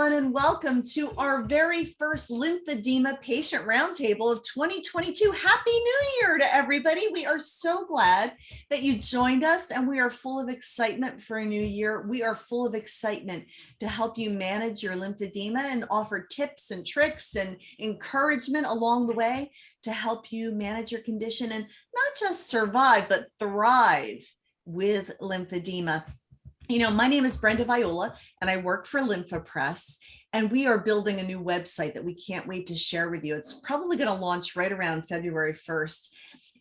everyone, and welcome to our very first Lymphedema Patient Roundtable of 2022. Happy New Year to everybody. We are so glad that you joined us, and we are full of excitement for a new year. We are full of excitement to help you manage your lymphedema and offer tips and tricks and encouragement along the way to help you manage your condition and not just survive, but thrive with lymphedema. You know, my name is Brenda Viola, and I work for LymphaPress, and we are building a new website that we can't wait to share with you. It's probably going to launch right around February 1st.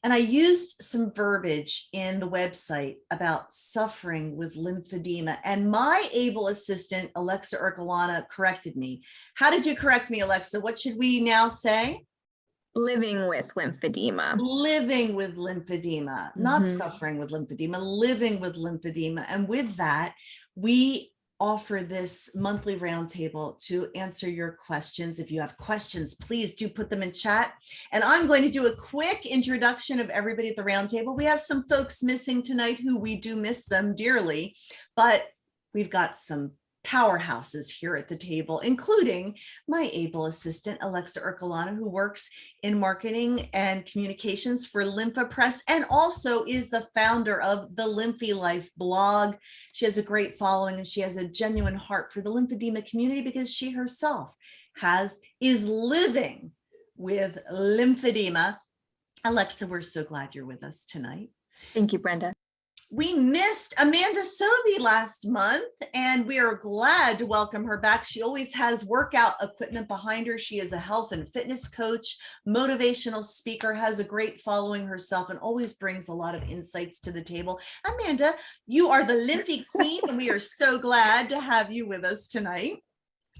And I used some verbiage in the website about suffering with lymphedema, and my able assistant, Alexa Ercolano, corrected me. How did you correct me, Alexa? What should we now say? Living with lymphedema. Living with lymphedema, not suffering with lymphedema, living with lymphedema. And with that, we offer this monthly roundtable to answer your questions. If you have questions, please do put them in chat. And I'm going to do a quick introduction of everybody at the roundtable. We have some folks missing tonight who we do miss them dearly, but we've got some powerhouses here at the table, including my able assistant, Alexa Ercolano, who works in marketing and communications for LymphaPress and also is the founder of the Lymphy Life blog. She has a great following, and she has a genuine heart for the lymphedema community because she herself is living with lymphedema. Alexa, we're so glad you're with us tonight. Thank you, Brenda. We missed Amanda Sobey last month, and we are glad to welcome her back. She always has workout equipment behind her. She is a health and fitness coach, motivational speaker, has a great following herself, and always brings a lot of insights to the table. Amanda, you are the Lymphy Queen, and we are so glad to have you with us tonight.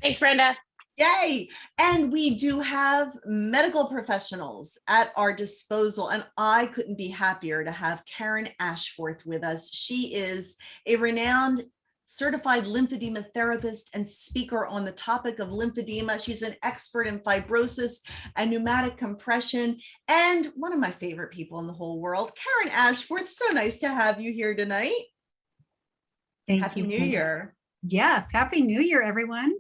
Thanks, Brenda. Yay. And we do have medical professionals at our disposal, and I couldn't be happier to have Karen Ashforth with us. She is a renowned certified lymphedema therapist and speaker on the topic of lymphedema. She's an expert in fibrosis and pneumatic compression, and one of my favorite people in the whole world. Karen Ashforth, so nice to have you here tonight. Happy New Year. Yes, Happy New Year, everyone.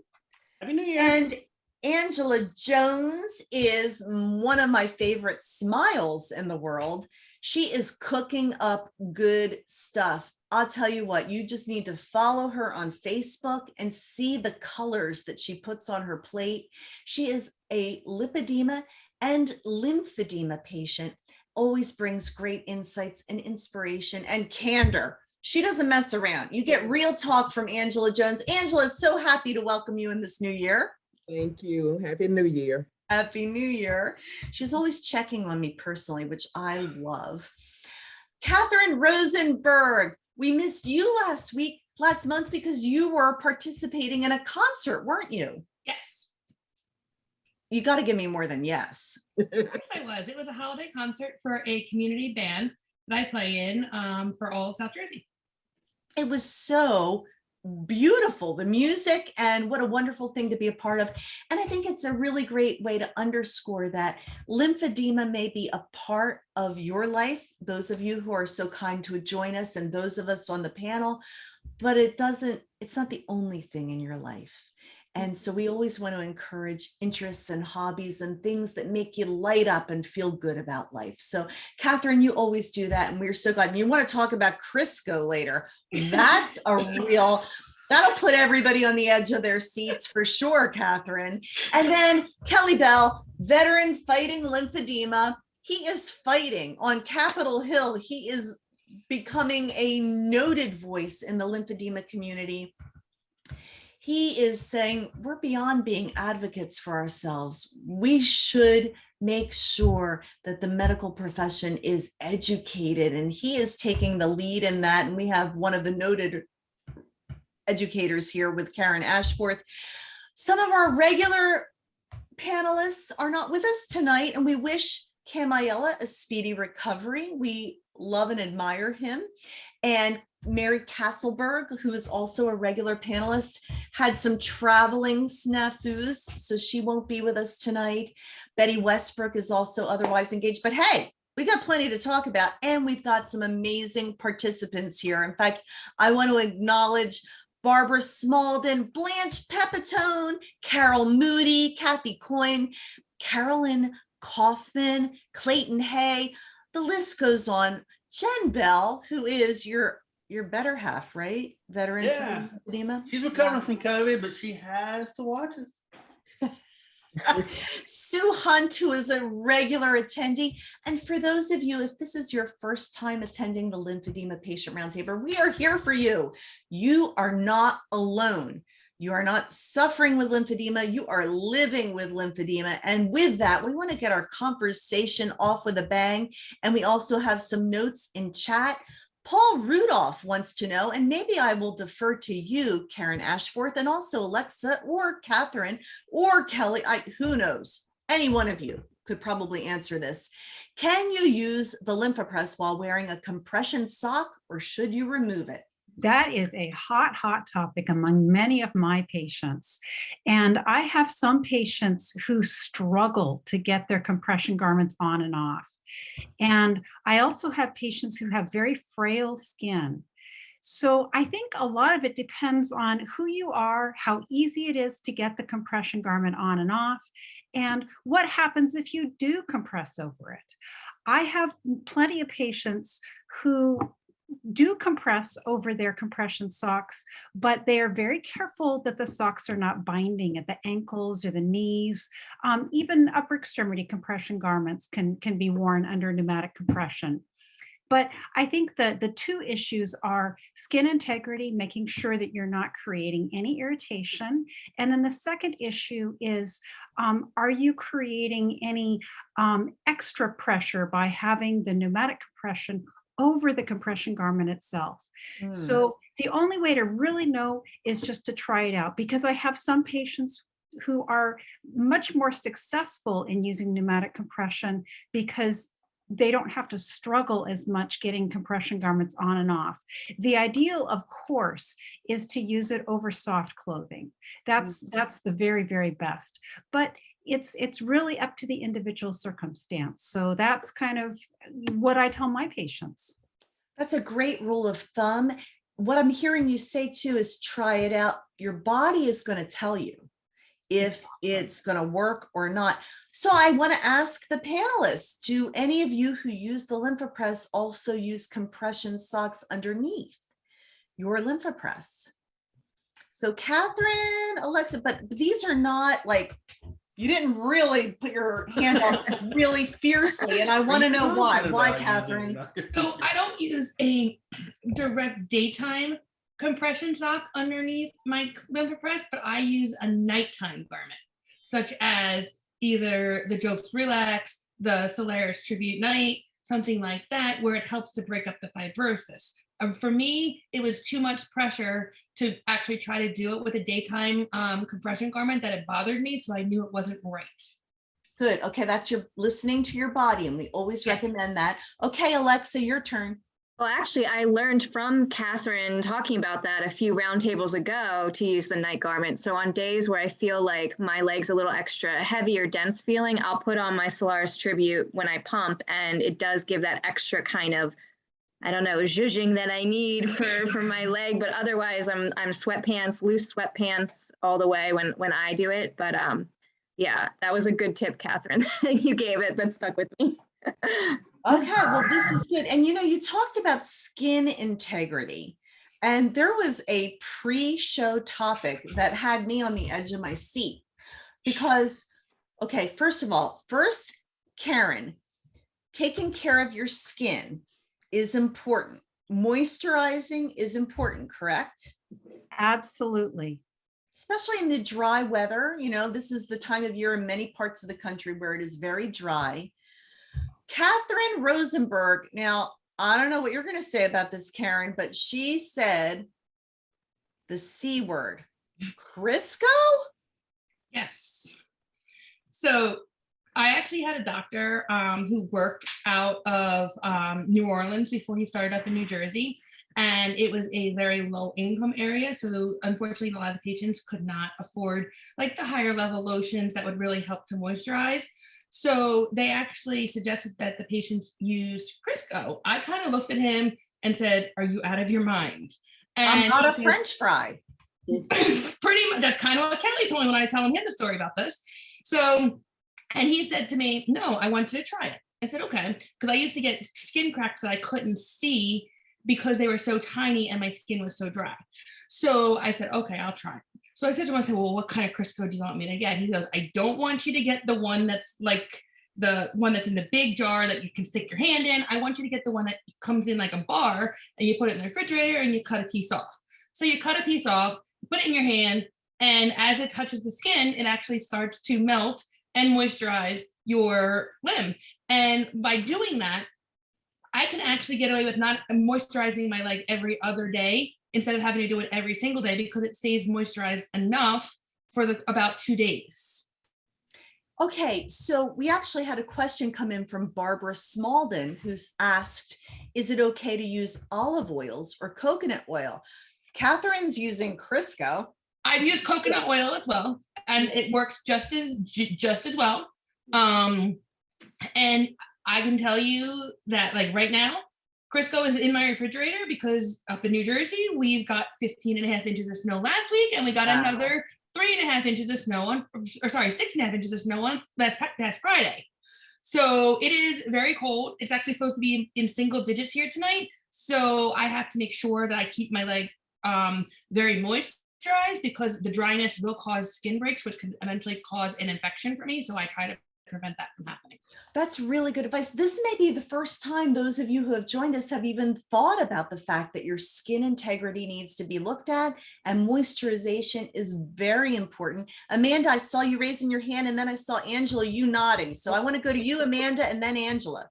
Happy New Year. And Angela Jones is one of my favorite smiles in the world. She is cooking up good stuff. I'll tell you what, you just need to follow her on Facebook and see the colors that she puts on her plate. She is a lipedema and lymphedema patient, always brings great insights and inspiration and candor. She doesn't mess around. You get real talk from Angela Jones. Angela, so happy to welcome you in this new year. Thank you. Happy New Year. Happy New Year. She's always checking on me personally, which I love. Catherine Rosenberg, we missed you last month because you were participating in a concert, weren't you? Yes. You got to give me more than yes. Yes, I was. It was a holiday concert for a community band that I play in for all of South Jersey. It was so beautiful, the music, and what a wonderful thing to be a part of. And I think it's a really great way to underscore that lymphedema may be a part of your life, those of you who are so kind to join us and those of us on the panel, but it's not the only thing in your life. And so we always want to encourage interests and hobbies and things that make you light up and feel good about life. So Catherine, you always do that, and we're so glad. And you want to talk about Crisco later. That's that'll put everybody on the edge of their seats for sure, Catherine. And then Kelly Bell, veteran fighting lymphedema. He is fighting on Capitol Hill. He is becoming a noted voice in the lymphedema community. He is saying we're beyond being advocates for ourselves. We should make sure that the medical profession is educated, and he is taking the lead in that. And we have one of the noted educators here with Karen Ashforth. Some of our regular panelists are not with us tonight, and we wish Camiella a speedy recovery. We love and admire him. And Mary Castleberg, who is also a regular panelist, had some traveling snafus, so she won't be with us tonight. Betty Westbrook is also otherwise engaged, but hey, we got plenty to talk about, and we've got some amazing participants here. In fact, I want to acknowledge Barbara Smalden, Blanche Pepitone, Carol Moody, Kathy Coyne, Carolyn Kaufman, Clayton Hay. The list goes on. Jen Bell, who is your better half, right? Veteran Yeah. from lymphedema. She's recovering from COVID, but she has to watch us. Sue Hunt, who is a regular attendee. And for those of you, if this is your first time attending the Lymphedema Patient Roundtable, we are here for you. You are not alone. You are not suffering with lymphedema. You are living with lymphedema. And with that, we want to get our conversation off with a bang. And we also have some notes in chat. Paul Rudolph wants to know, and maybe I will defer to you, Karen Ashforth, and also Alexa or Catherine or Kelly, who knows? Any one of you could probably answer this. Can you use the Lymphapress while wearing a compression sock, or should you remove it? That is a hot topic among many of my patients. And I have some patients who struggle to get their compression garments on and off. And I also have patients who have very frail skin. So I think a lot of it depends on who you are, how easy it is to get the compression garment on and off, and what happens if you do compress over it. I have plenty of patients who do compress over their compression socks, but they are very careful that the socks are not binding at the ankles or the knees. Even upper extremity compression garments can be worn under pneumatic compression. But I think that the two issues are skin integrity, making sure that you're not creating any irritation. And then the second issue is, are you creating any extra pressure by having the pneumatic compression over the compression garment itself? So the only way to really know is just to try it out, because I have some patients who are much more successful in using pneumatic compression because they don't have to struggle as much getting compression garments on and off. The ideal, of course, is to use it over soft clothing. That's the very, very best. But it's really up to the individual circumstance. So that's kind of what I tell my patients. That's a great rule of thumb. What I'm hearing you say too is try it out. Your body is going to tell you if it's going to work or not. So I want to ask the panelists, do any of you who use the Lymphapress also use compression socks underneath your Lymphapress? So Catherine, Alexa, but these are not like, you didn't really put your hand up really fiercely. And I want to know why. Why, Catherine? So I don't use a direct daytime compression sock underneath my Lymphapress, but I use a nighttime garment, such as either the Jobst Relax, the Solaris Tribute Night, something like that, where it helps to break up the fibrosis. For me, it was too much pressure to actually try to do it with a daytime compression garment that it bothered me, so I knew it wasn't right. Good. Okay, that's your listening to your body, and we always recommend that. Okay, Alexa, your turn. Well, actually, I learned from Catherine talking about that a few roundtables ago to use the night garment. So on days where I feel like my leg's a little extra heavy or dense feeling, I'll put on my Solaris Tribute when I pump, and it does give that extra kind of, I don't know, zhuzhing that I need for my leg. But otherwise, I'm sweatpants, loose sweatpants all the way when I do it. But yeah, that was a good tip, Catherine. You gave it. That stuck with me. Okay, well, this is good. And you talked about skin integrity, and there was a pre-show topic that had me on the edge of my seat because, okay, first of all, Karen, taking care of your skin is important. Moisturizing is important, correct? Absolutely. Especially in the dry weather. This is the time of year in many parts of the country where it is very dry. Catherine Rosenberg. Now, I don't know what you're going to say about this, Karen, but she said the C word, Crisco? Yes. So I actually had a doctor who worked out of New Orleans before he started up in New Jersey. And it was a very low income area. So unfortunately, a lot of the patients could not afford like the higher level lotions that would really help to moisturize. So they actually suggested that the patients use Crisco. I kind of looked at him and said, "Are you out of your mind?" And I'm not a French fry. pretty much, that's kind of what Kelly told me when I tell him the story about this. So, and he said to me, no, I want you to try it. I said, okay. Because I used to get skin cracks that I couldn't see because they were so tiny and my skin was so dry. So I said, okay, I'll try it. So I said to him, I said, well, what kind of Crisco do you want me to get? He goes, I don't want you to get the one that's like the one that's in the big jar that you can stick your hand in. I want you to get the one that comes in like a bar and you put it in the refrigerator and you cut a piece off. So you cut a piece off, put it in your hand, and as it touches the skin, it actually starts to melt and moisturize your limb. And by doing that, I can actually get away with not moisturizing my leg every other day instead of having to do it every single day because it stays moisturized enough for about 2 days. Okay, so we actually had a question come in from Barbara Smalden, who's asked, is it okay to use olive oils or coconut oil? Catherine's using Crisco. I've used coconut oil as well, and it works just as well. And I can tell you that like right now, Crisco is in my refrigerator because up in New Jersey, we've got 15.5 inches of snow last week, and we got another 3.5 inches of snow on, or sorry, 6.5 inches of snow on last Friday. So it is very cold. It's actually supposed to be in single digits here tonight. So I have to make sure that I keep my leg very moisturized because the dryness will cause skin breaks, which can eventually cause an infection for me. So I try to prevent that from happening. That's really good advice. This may be the first time those of you who have joined us have even thought about the fact that your skin integrity needs to be looked at, and moisturization is very important. Amanda, I saw you raising your hand, and then I saw Angela, you nodding. So I want to go to you, Amanda, and then Angela.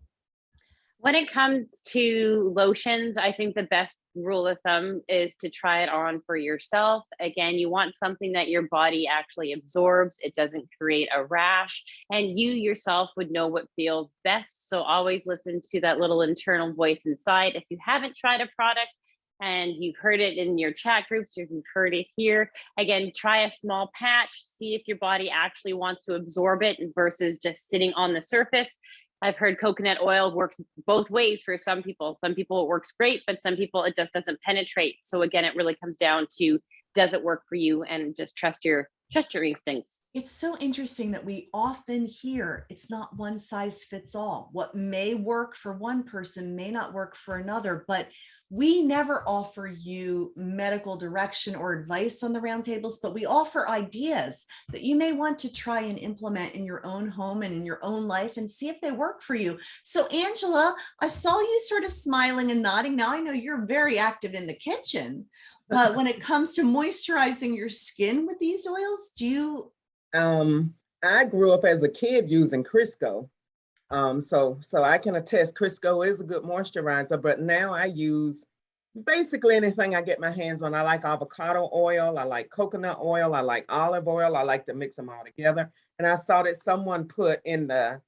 When it comes to lotions, I think the best rule of thumb is to try it on for yourself. Again, you want something that your body actually absorbs. It doesn't create a rash, and you yourself would know what feels best. So always listen to that little internal voice inside. If you haven't tried a product and you've heard it in your chat groups, or you've heard it here, again, try a small patch, see if your body actually wants to absorb it versus just sitting on the surface. I've heard coconut oil works both ways for some people. Some people it works great, but some people it just doesn't penetrate. So again, it really comes down to, does it work for you? And just trust your instincts. It's so interesting that we often hear it's not one size fits all. What may work for one person may not work for another, but we never offer you medical direction or advice on the roundtables, but we offer ideas that you may want to try and implement in your own home and in your own life and see if they work for you. So Angela, I saw you sort of smiling and nodding. Now I know you're very active in the kitchen. When it comes to moisturizing your skin with these oils, do you? I grew up as a kid using Crisco. So I can attest Crisco is a good moisturizer, but now I use basically anything I get my hands on. I like avocado oil, I like coconut oil, I like olive oil, I like to mix them all together. And I saw that someone put in the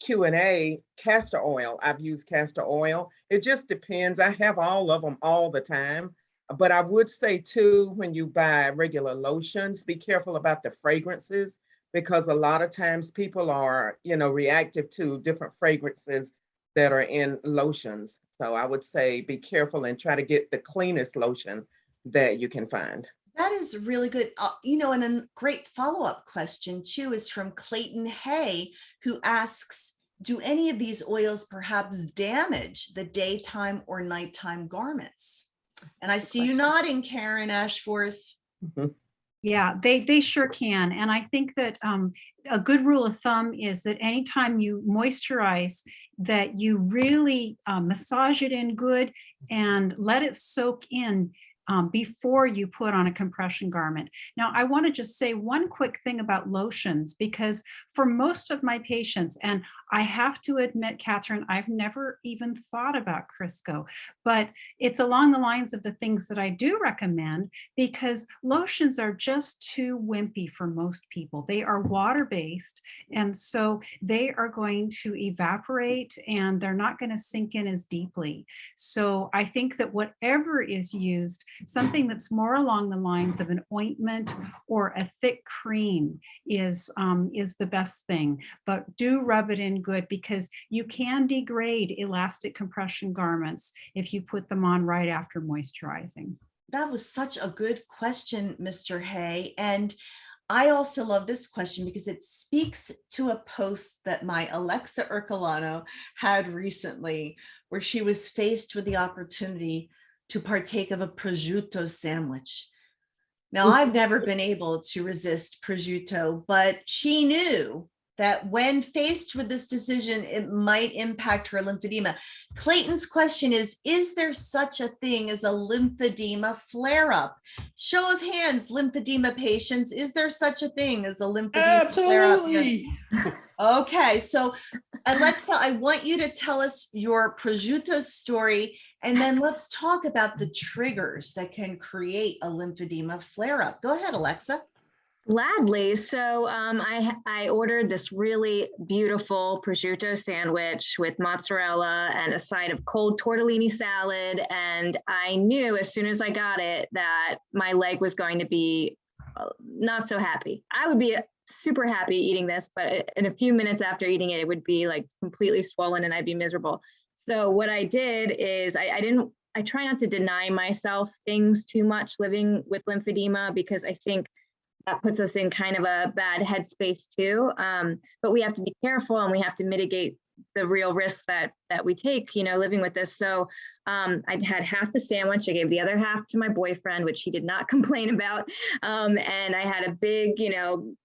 Q&A castor oil. I've used castor oil. It just depends. I have all of them all the time. But I would say too, when you buy regular lotions, be careful about the fragrances, because a lot of times people are, reactive to different fragrances that are in lotions. So I would say be careful and try to get the cleanest lotion that you can find. That is really good. And a great follow-up question too is from Clayton Hay, who asks, do any of these oils perhaps damage the daytime or nighttime garments? And I see you nodding, Karen Ashforth. Mm-hmm. Yeah, they sure can. And I think that a good rule of thumb is that anytime you moisturize, that you really massage it in good and let it soak in before you put on a compression garment. Now, I want to just say one quick thing about lotions, because for most of my patients, and I have to admit, Catherine, I've never even thought about Crisco, but it's along the lines of the things that I do recommend, because lotions are just too wimpy for most people. They are water-based, and so they are going to evaporate and they're not going to sink in as deeply. So I think that whatever is used, something that's more along the lines of an ointment or a thick cream is the best thing. But do rub it in good, because you can degrade elastic compression garments if you put them on right after moisturizing. that was such a good question, Mr. Hay. And I also love this question because it speaks to a post that my Alexa Ercolano had recently, where she was faced with the opportunity to partake of a prosciutto sandwich. Now, I've never been able to resist prosciutto, but she knew that when faced with this decision, it might impact her lymphedema. Clayton's question is there such a thing as a lymphedema flare-up? Show of hands, lymphedema patients, is there such a thing as a lymphedema flare-up? Absolutely. Okay, so Alexa, I want you to tell us your prosciutto story, and then let's talk about the triggers that can create a lymphedema flare-up. Go ahead, Alexa. Gladly. So I ordered this really beautiful prosciutto sandwich with mozzarella and a side of cold tortellini salad. And I knew as soon as I got it that my leg was going to be not so happy. I would be super happy eating this, but in a few minutes after eating it, it would be like completely swollen and I'd be miserable. So what I did is I try not to deny myself things too much living with lymphedema, because I think that puts us in kind of a bad headspace too. But we have to be careful and we have to mitigate the real risks that we take, living with this. So I had half the sandwich. I gave the other half to my boyfriend, which he did not complain about. And I had a big,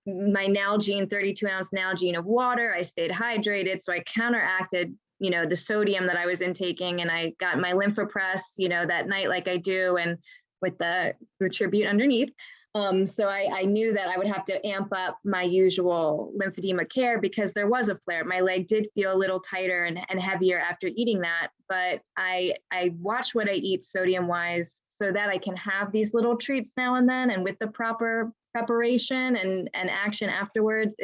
my Nalgene, 32-ounce Nalgene of water. I stayed hydrated. So I counteracted, the sodium that I was intaking, and I got my lymphopress, that night, like I do, and with the tribute underneath. So I knew that I would have to amp up my usual lymphedema care because there was a flare. My leg did feel a little tighter and heavier after eating that, but I watch what I eat sodium wise so that I can have these little treats now and then, and with the proper preparation and action afterwards,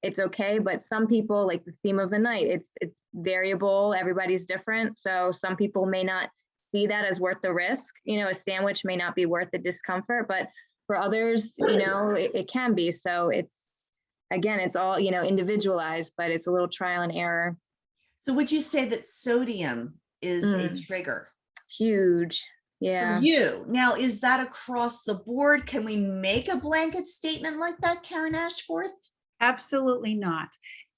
it's okay. But some people, like the theme of the night, it's variable. Everybody's different. So some people may not see that as worth the risk. A sandwich may not be worth the discomfort, but for others, it can be. So it's all, individualized, but it's a little trial and error. So would you say that sodium is a trigger? Huge. Yeah. For you. Now, is that across the board? Can we make a blanket statement like that, Karen Ashforth? Absolutely not.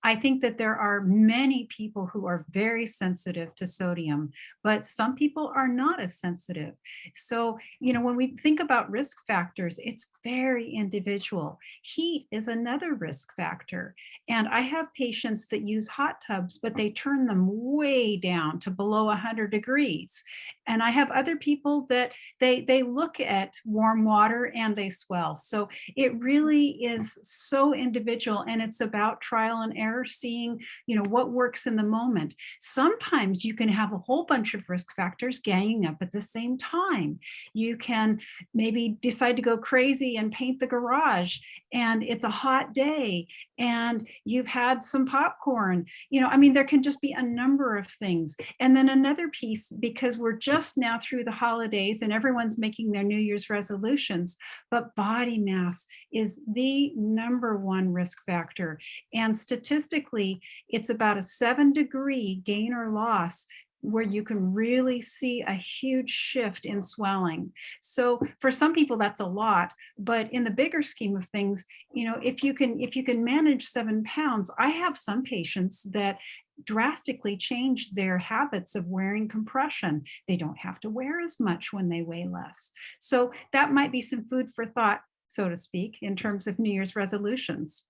I think that there are many people who are very sensitive to sodium, but some people are not as sensitive. So, when we think about risk factors, it's very individual. Heat is another risk factor. And I have patients that use hot tubs, but they turn them way down to below 100 degrees. And I have other people that they look at warm water and they swell. So it really is so individual, and it's about trial and error, seeing what works in the moment. Sometimes you can have a whole bunch of risk factors ganging up at the same time. You can maybe decide to go crazy and paint the garage, and it's a hot day and you've had some popcorn. There can just be a number of things. And then another piece, because we're just now through the holidays and everyone's making their New Year's resolutions, but body mass is the number one risk factor. And statistically, it's about a 7-degree gain or loss where you can really see a huge shift in swelling. So for some people that's a lot, but in the bigger scheme of things, if you can manage 7 pounds, I have some patients that drastically change their habits of wearing compression. They don't have to wear as much when they weigh less. So that might be some food for thought, so to speak, in terms of New Year's resolutions.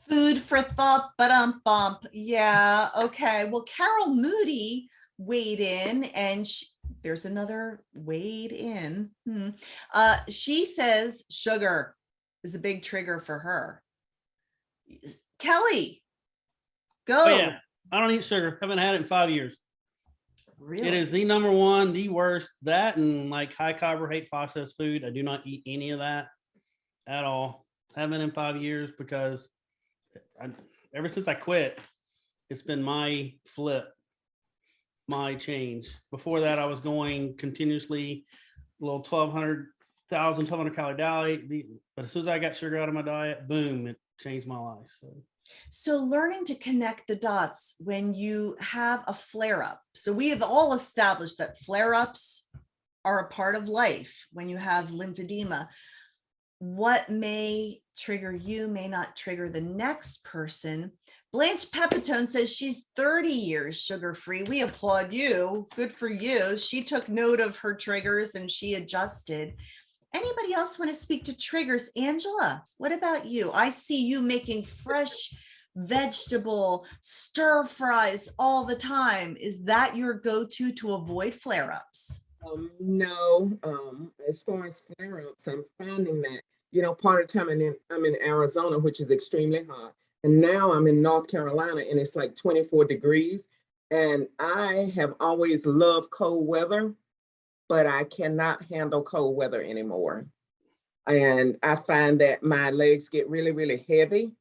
Food for thought, bump. Yeah, okay. Well, Carol Moody weighed in, and there's another weighed in. She says sugar is a big trigger for her. Kelly, go. Oh yeah, I don't eat sugar. Haven't had it in 5 years. Really? It is the number one, the worst. That and like high carbohydrate processed food. I do not eat any of that at all. Haven't in 5 years because ever since I quit, it's been my flip, my change. Before that, I was going continuously a little 1,200 calorie diet. But as soon as I got sugar out of my diet, boom, it changed my life. So learning to connect the dots when you have a flare-up. So we have all established that flare-ups are a part of life when you have lymphedema. What may trigger you may not trigger the next person. Blanche Pepitone says she's 30 years sugar-free. We applaud you. Good for you. She took note of her triggers and she adjusted. Anybody else want to speak to triggers? Angela, what about you? I see you making fresh vegetable stir fries all the time. Is that your go-to to avoid flare-ups? No, as far as flare-ups, I'm finding that, you know, part of the time I'm in Arizona, which is extremely hot. And now I'm in North Carolina and it's like 24 degrees. And I have always loved cold weather, but I cannot handle cold weather anymore. And I find that my legs get really, really heavy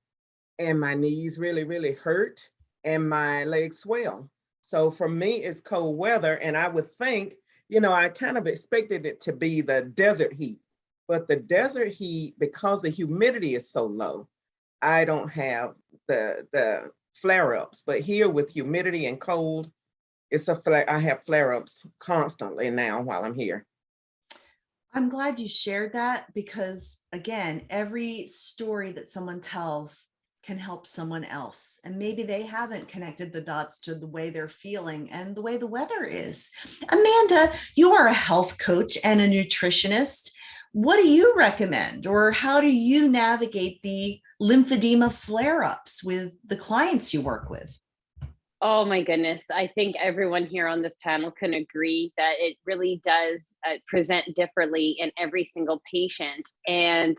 and my knees really, really hurt and my legs swell. So for me, it's cold weather. And I would think, you know, I kind of expected it to be the desert heat, but the desert heat, because the humidity is so low, I don't have the flare-ups. But here with humidity and cold, I have flare-ups constantly now while I'm here. I'm glad you shared that because, again, every story that someone tells can help someone else. And maybe they haven't connected the dots to the way they're feeling and the way the weather is. Amanda, you are a health coach and a nutritionist. What do you recommend, or how do you navigate the lymphedema flare-ups with the clients you work with? Oh my goodness. I think everyone here on this panel can agree that it really does present differently in every single patient. And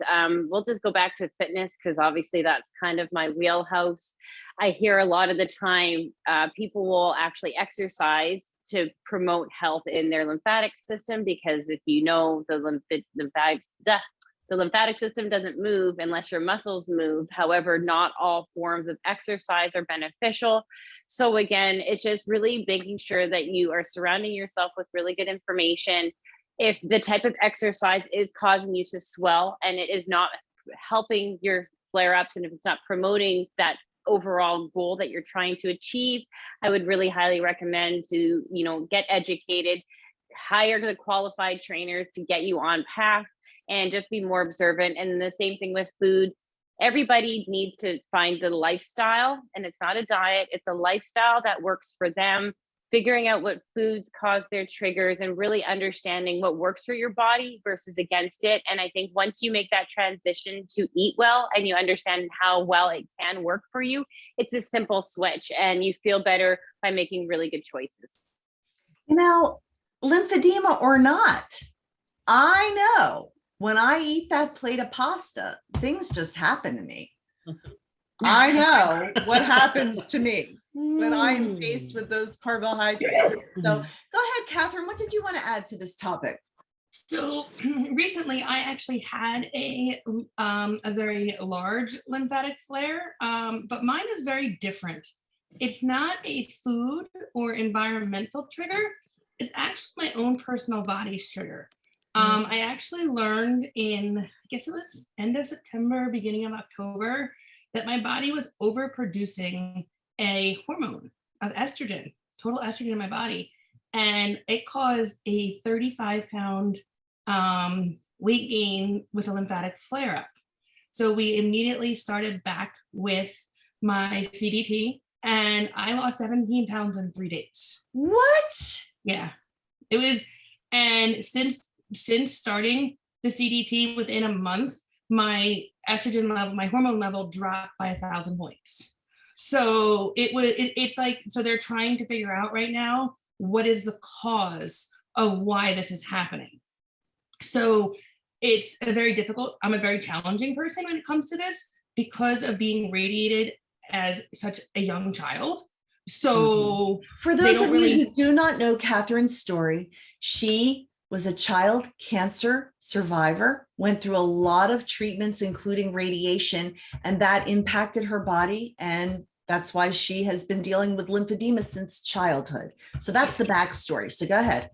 we'll just go back to fitness because obviously that's kind of my wheelhouse. I hear a lot of the time people will actually exercise to promote health in their lymphatic system, because if you know the lymphatic system doesn't move unless your muscles move. However, not all forms of exercise are beneficial. So again, it's just really making sure that you are surrounding yourself with really good information. If the type of exercise is causing you to swell and it is not helping your flare-ups, and if it's not promoting that overall goal that you're trying to achieve, I would really highly recommend to, you know, get educated, hire the qualified trainers to get you on path, and just be more observant. And the same thing with food. Everybody needs to find the lifestyle, and it's not a diet, it's a lifestyle that works for them, figuring out what foods cause their triggers and really understanding what works for your body versus against it. And I think once you make that transition to eat well and you understand how well it can work for you, it's a simple switch and you feel better by making really good choices. You know, lymphedema or not, I know when I eat that plate of pasta, things just happen to me. I know what happens to me when I'm faced with those carbohydrates. So go ahead, Catherine, what did you want to add to this topic? So recently I actually had a very large lymphatic flare, but mine is very different. It's not a food or environmental trigger. It's actually my own personal body's trigger. I actually learned in, I guess it was end of September, beginning of October, that my body was overproducing a hormone of estrogen, total estrogen in my body. And it caused a 35-pound weight gain with a lymphatic flare-up. So we immediately started back with my CDT and I lost 17 pounds in 3 days. What? Yeah, it was. And since starting the CDT, within a month, my estrogen level, my hormone level dropped by 1,000 points. So it's like, so they're trying to figure out right now, what is the cause of why this is happening? So it's I'm a very challenging person when it comes to this because of being radiated as such a young child. So for those of you who do not know Catherine's story, she was a child cancer survivor, went through a lot of treatments, including radiation, and that impacted her body. And that's why she has been dealing with lymphedema since childhood. So that's the backstory. So go ahead.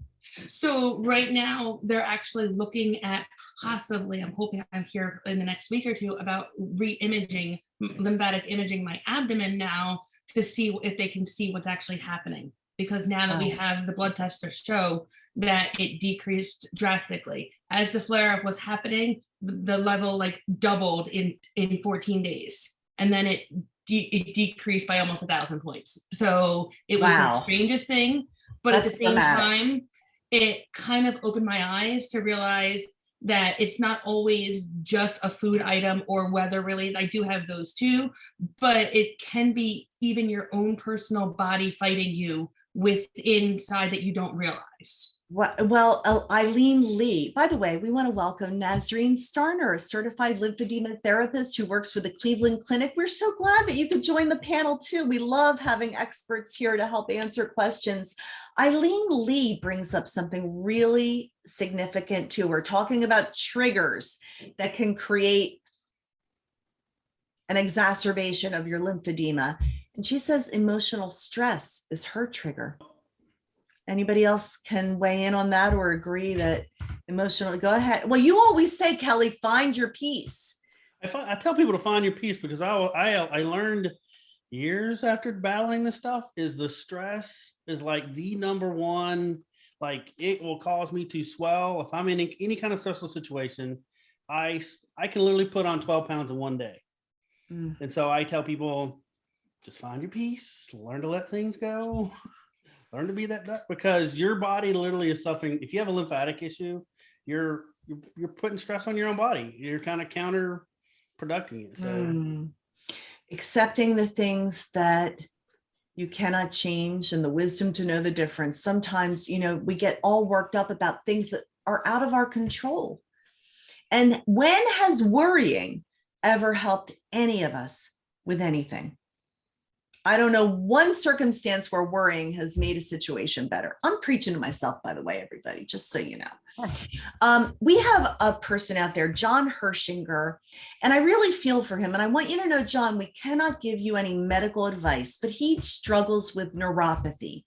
So right now they're actually looking at possibly, I'm hoping I'm here in the next week or two, about lymphatic imaging my abdomen now to see if they can see what's actually happening. because now that we Wow. have the blood tests to show that it decreased drastically. As the flare-up was happening, the level like doubled in 14 days. And then it decreased by almost 1,000 points. So it was the Wow. strangest thing, but at That's the same dramatic. time, it kind of opened my eyes to realize that it's not always just a food item or weather related. I do have those too, but it can be even your own personal body fighting you with inside that you don't realize. Well, Eileen Lee, by the way, we want to welcome Nazreen Starner, a certified lymphedema therapist who works with the Cleveland Clinic. We're so glad that you could join the panel too. We love having experts here to help answer questions. Eileen Lee brings up something really significant too. We're talking about triggers that can create an exacerbation of your lymphedema. And she says emotional stress is her trigger. Anybody else can weigh in on that or agree that emotionally? Go ahead. Well, you always say, Kelly, find your peace. I tell people to find your peace because I learned years after battling this stuff is the stress is like the number one, like it will cause me to swell. If I'm in any kind of stressful situation, I can literally put on 12 pounds in one day. And so I tell people, just find your peace, learn to let things go. Learn to be that because your body literally is suffering. If you have a lymphatic issue, you're putting stress on your own body. You're kind of counterproducting it. So Accepting the things that you cannot change and the wisdom to know the difference. Sometimes, we get all worked up about things that are out of our control. And when has worrying ever helped any of us with anything? I don't know one circumstance where worrying has made a situation better. I'm preaching to myself, by the way, everybody, just so you know. We have a person out there, John Hershinger, and I really feel for him. And I want you to know, John, we cannot give you any medical advice, but he struggles with neuropathy.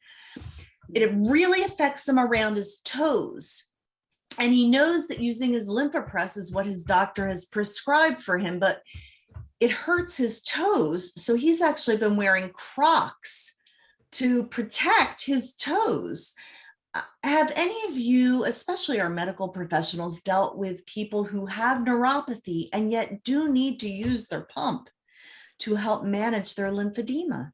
It really affects him around his toes. And he knows that using his lymphopress is what his doctor has prescribed for him, but it hurts his toes. So he's actually been wearing Crocs to protect his toes. Have any of you, especially our medical professionals, dealt with people who have neuropathy and yet do need to use their pump to help manage their lymphedema?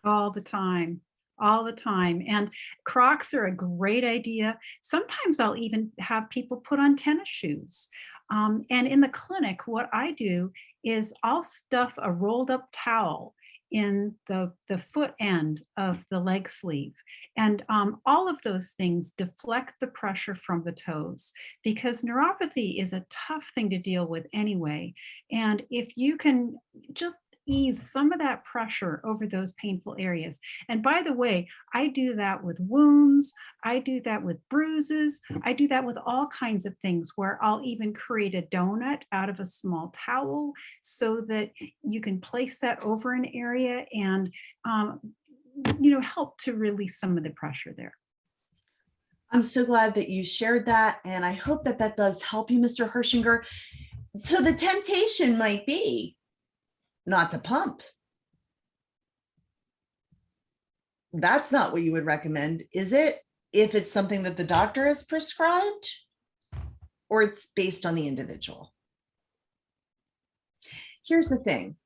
All the time. All the time. And Crocs are a great idea. Sometimes I'll even have people put on tennis shoes. And in the clinic, what I do is I'll stuff a rolled up towel in the foot end of the leg sleeve. And all of those things deflect the pressure from the toes because neuropathy is a tough thing to deal with anyway. And if you can just ease some of that pressure over those painful areas. And by the way, I do that with wounds. I do that with bruises. I do that with all kinds of things where I'll even create a donut out of a small towel so that you can place that over an area and, help to release some of the pressure there. I'm so glad that you shared that. And I hope that that does help you, Mr. Hershinger. So the temptation might be not to pump. That's not what you would recommend, is it? If it's something that the doctor has prescribed or it's based on the individual. Here's the thing.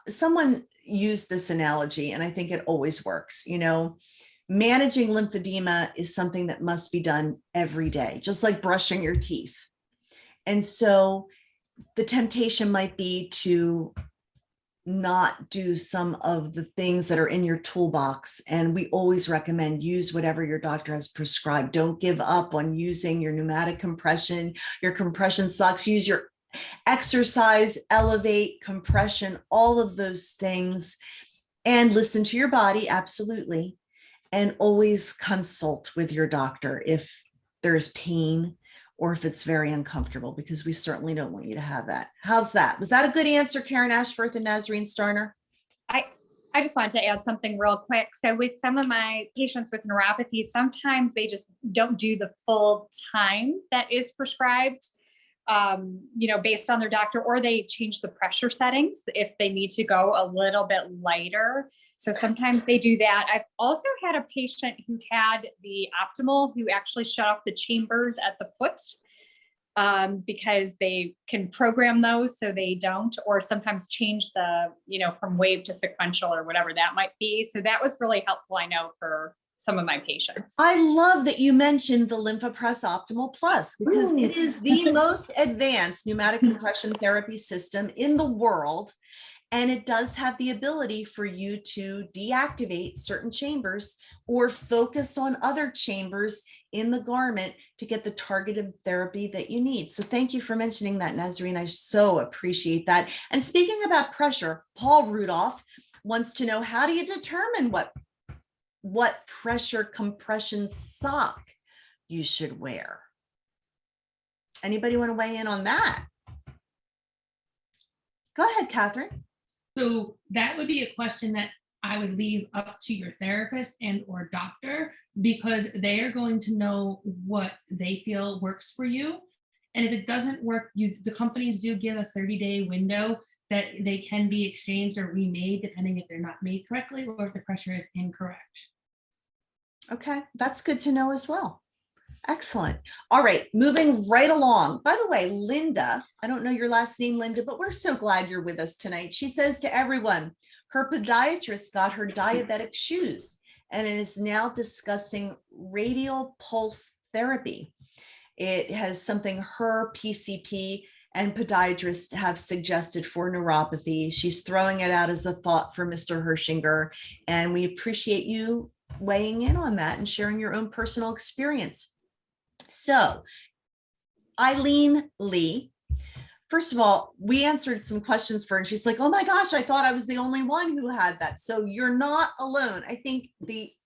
Someone used this analogy and I think it always works. Managing lymphedema is something that must be done every day, just like brushing your teeth. And so the temptation might be to not do some of the things that are in your toolbox. And we always recommend use whatever your doctor has prescribed. Don't give up on using your pneumatic compression, your compression socks, use your exercise, elevate, compression, all of those things, and listen to your body. Absolutely. And always consult with your doctor if there's pain or if it's very uncomfortable, because we certainly don't want you to have that. How's that? Was that a good answer, Karen Ashforth and Nazreen Starner? I just wanted to add something real quick. So with some of my patients with neuropathy, sometimes they just don't do the full time that is prescribed. based on their doctor, or they change the pressure settings if they need to go a little bit lighter. So sometimes they do that. I've also had a patient who had the optimal who actually shut off the chambers at the foot because they can program those so they don't, or sometimes change the, from wave to sequential or whatever that might be. So that was really helpful, I know, for some of my patients. I love that you mentioned the LymphaPress Optimal Plus, because it is the most advanced pneumatic compression therapy system in the world. And it does have the ability for you to deactivate certain chambers or focus on other chambers in the garment to get the targeted therapy that you need. So thank you for mentioning that, Nazarene. I so appreciate that. And speaking about pressure, Paul Rudolph wants to know, how do you determine what pressure compression sock you should wear? Anybody want to weigh in on that? Go ahead, Catherine. So that would be a question that I would leave up to your therapist and or doctor, because they are going to know what they feel works for you. And if it doesn't work, the companies do give a 30-day window that they can be exchanged or remade, depending if they're not made correctly or if the pressure is incorrect. Okay, that's good to know as well. Excellent. All right, moving right along. By the way, Linda, I don't know your last name, Linda, but we're so glad you're with us tonight. She says to everyone, her podiatrist got her diabetic shoes and is now discussing radial pulse therapy. It has something her PCP and podiatrist have suggested for neuropathy. She's throwing it out as a thought for Mr. Hershinger, and we appreciate you weighing in on that and sharing your own personal experience. So, Eileen Lee, first of all, we answered some questions for her, and she's like, oh my gosh, I thought I was the only one who had that. So you're not alone. I think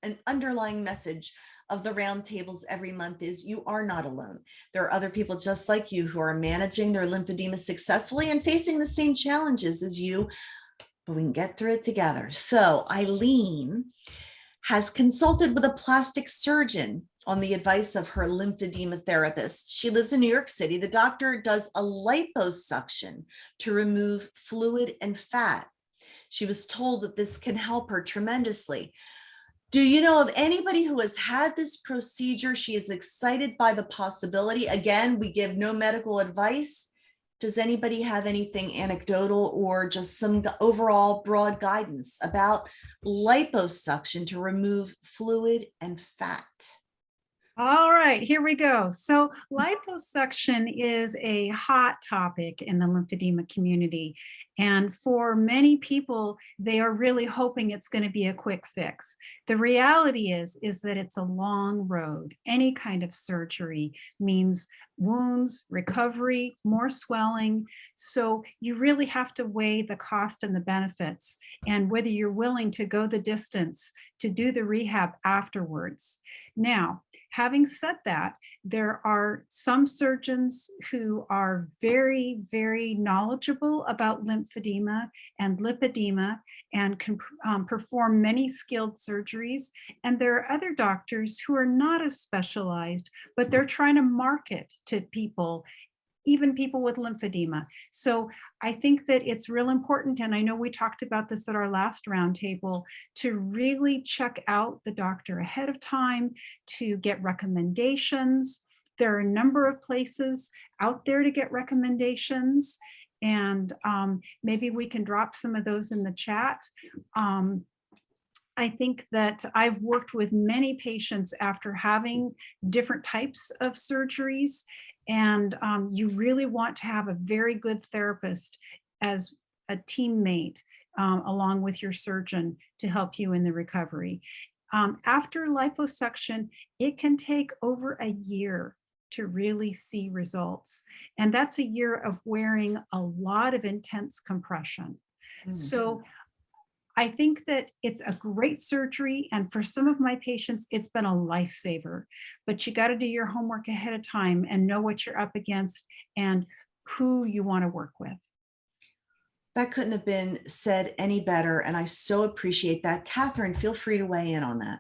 an underlying message of the roundtables every month is you are not alone. There are other people just like you who are managing their lymphedema successfully and facing the same challenges as you, but we can get through it together. So Eileen has consulted with a plastic surgeon on the advice of her lymphedema therapist. She lives in New York City. The doctor does a liposuction to remove fluid and fat. She was told that this can help her tremendously. Do you know of anybody who has had this procedure? She is excited by the possibility. Again, we give no medical advice. Does anybody have anything anecdotal or just some overall broad guidance about liposuction to remove fluid and fat? All right, here we go. So liposuction is a hot topic in the lymphedema community. And for many people, they are really hoping it's going to be a quick fix. The reality is that it's a long road. Any kind of surgery means wounds, recovery, more swelling. So you really have to weigh the cost and the benefits and whether you're willing to go the distance to do the rehab afterwards. Now, having said that, there are some surgeons who are very, very knowledgeable about lymphedema and lipedema and can perform many skilled surgeries. And there are other doctors who are not as specialized, but they're trying to market to people, even people with lymphedema. So I think that it's real important, and I know we talked about this at our last roundtable, to really check out the doctor ahead of time, to get recommendations. There are a number of places out there to get recommendations, and maybe we can drop some of those in the chat. I think that I've worked with many patients after having different types of surgeries, and you really want to have a very good therapist as a teammate along with your surgeon to help you in the recovery. After liposuction, it can take over a year to really see results. And that's a year of wearing a lot of intense compression. Mm-hmm. So I think that it's a great surgery. And for some of my patients, it's been a lifesaver, but you got to do your homework ahead of time and know what you're up against and who you want to work with. That couldn't have been said any better. And I so appreciate that. Catherine, feel free to weigh in on that.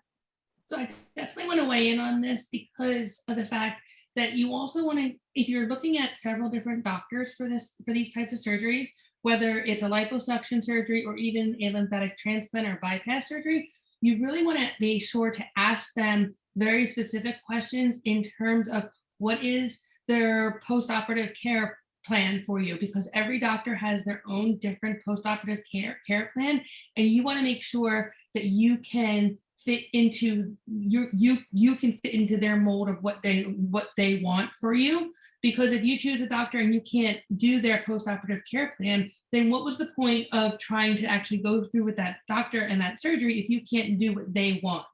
So I definitely want to weigh in on this because of the fact that you also want to, if you're looking at several different doctors for these types of surgeries, whether it's a liposuction surgery or even a lymphatic transplant or bypass surgery, you really want to be sure to ask them very specific questions in terms of what is their postoperative care plan for you, because every doctor has their own different postoperative care plan, and you want to make sure that you can fit into you can fit into their mold of what they want for you. Because if you choose a doctor and you can't do their postoperative care plan, then what was the point of trying to actually go through with that doctor and that surgery if you can't do what they want?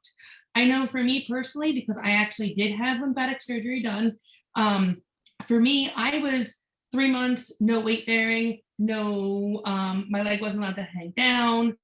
I know for me personally, because I actually did have lymphatic surgery done, for me, I was 3 months, no weight bearing, no, my leg wasn't allowed to hang down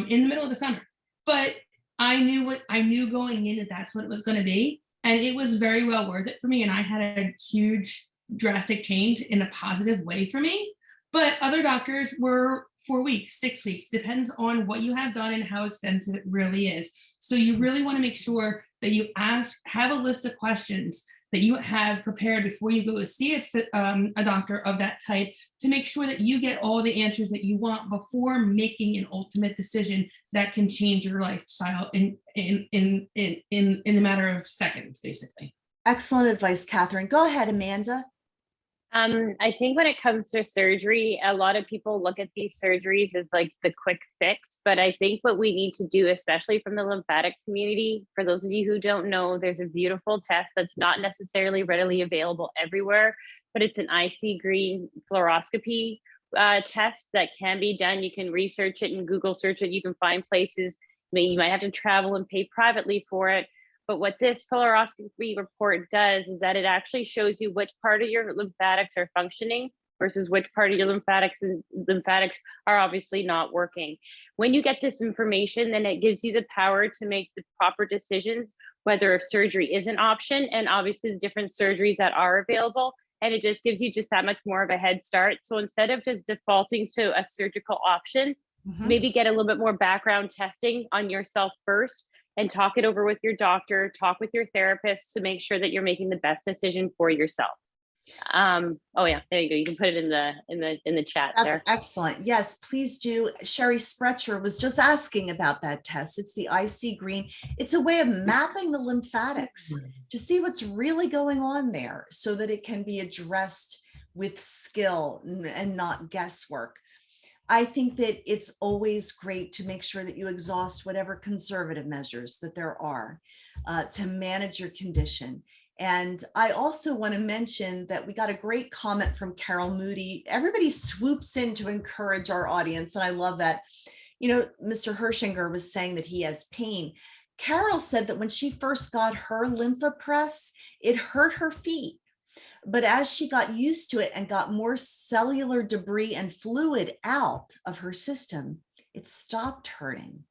in the middle of the summer. But I knew going in that that's what it was going to be. And it was very well worth it for me. And I had a huge drastic change in a positive way for me. But other doctors were 4 weeks, 6 weeks, depends on what you have done and how extensive it really is. So you really want to make sure that you have a list of questions that you have prepared before you go to see a doctor of that type, to make sure that you get all the answers that you want before making an ultimate decision that can change your lifestyle in a matter of seconds, basically. Excellent advice, Catherine. Go ahead, Amanda. I think when it comes to surgery, a lot of people look at these surgeries as like the quick fix, but I think what we need to do, especially from the lymphatic community, for those of you who don't know, there's a beautiful test that's not necessarily readily available everywhere, but it's an IC green fluoroscopy test that can be done. You can research it and Google search it. You can find places, you might have to travel and pay privately for it. But what this fluoroscopy report does is that it actually shows you which part of your lymphatics are functioning versus which part of your lymphatics are obviously not working. When you get this information, then it gives you the power to make the proper decisions, whether surgery is an option, and obviously the different surgeries that are available. And it just gives you just that much more of a head start. So instead of just defaulting to a surgical option, maybe get a little bit more background testing on yourself first, and talk it over with your doctor, talk with your therapist to make sure that you're making the best decision for yourself. Oh yeah, there you go. You can put it in the chat. That's there. Excellent. Yes, please do. Sherry Sprecher was just asking about that test. It's the IC green. It's a way of mapping the lymphatics to see what's really going on there so that it can be addressed with skill and not guesswork. I think that it's always great to make sure that you exhaust whatever conservative measures that there are to manage your condition. And I also want to mention that we got a great comment from Carol Moody. Everybody swoops in to encourage our audience, and I love that. You know, Mr. Hershinger was saying that he has pain. Carol said that when she first got her LymphaPress, it hurt her feet. But as she got used to it and got more cellular debris and fluid out of her system, it stopped hurting.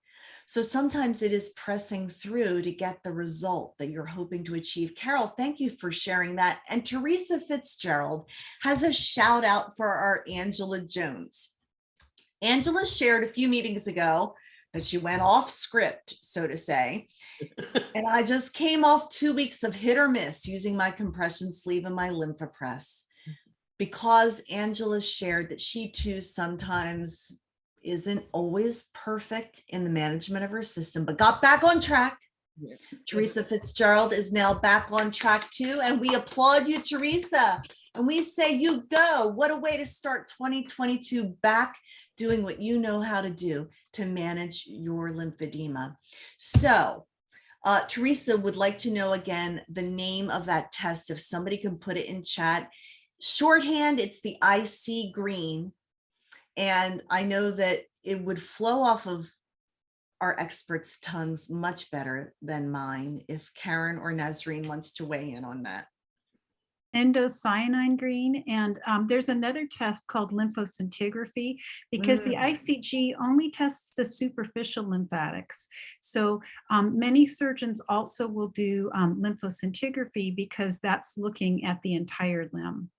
So sometimes it is pressing through to get the result that you're hoping to achieve. Carol, thank you for sharing that. And Teresa Fitzgerald has a shout out for our Angela Jones. Angela shared a few meetings ago that she went off script, so to say. And I just came off 2 weeks of hit or miss using my compression sleeve and my LymphaPress, because Angela shared that she too sometimes isn't always perfect in the management of her system, but got back on track. Yeah. Teresa Fitzgerald is now back on track too. And we applaud you, Teresa. And we say you go. What a way to start 2022 back doing what you know how to do to manage your lymphedema. So Teresa would like to know again the name of that test, if somebody can put it in chat. Shorthand, it's the IC green. And I know that it would flow off of our experts' tongues much better than mine if Karen or Nazreen wants to weigh in on that. Endocyanine green, and there's another test called lymphoscintigraphy, because the ICG only tests the superficial lymphatics. So many surgeons also will do lymphoscintigraphy because that's looking at the entire limb.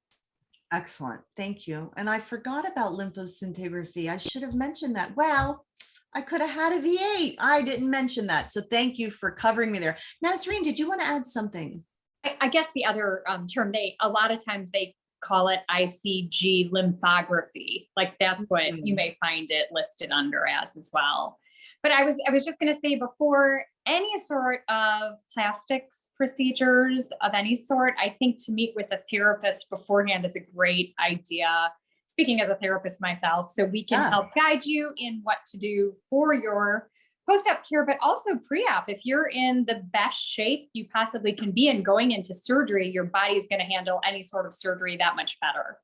Excellent, thank you. And I forgot about lymphoscintigraphy. I should have mentioned that. Well, I could have had a V8. I didn't mention that. So thank you for covering me there. Nazreen, did you want to add something? I guess the other term, a lot of times they call it ICG lymphography. Like that's what you may find it listed under as well. But I was just going to say, before any sort of plastics procedures of any sort, I think to meet with a therapist beforehand is a great idea. Speaking as a therapist myself, so we can help guide you in what to do for your post-op care, but also pre-op. If you're in the best shape you possibly can be and going into surgery, your body is going to handle any sort of surgery that much better.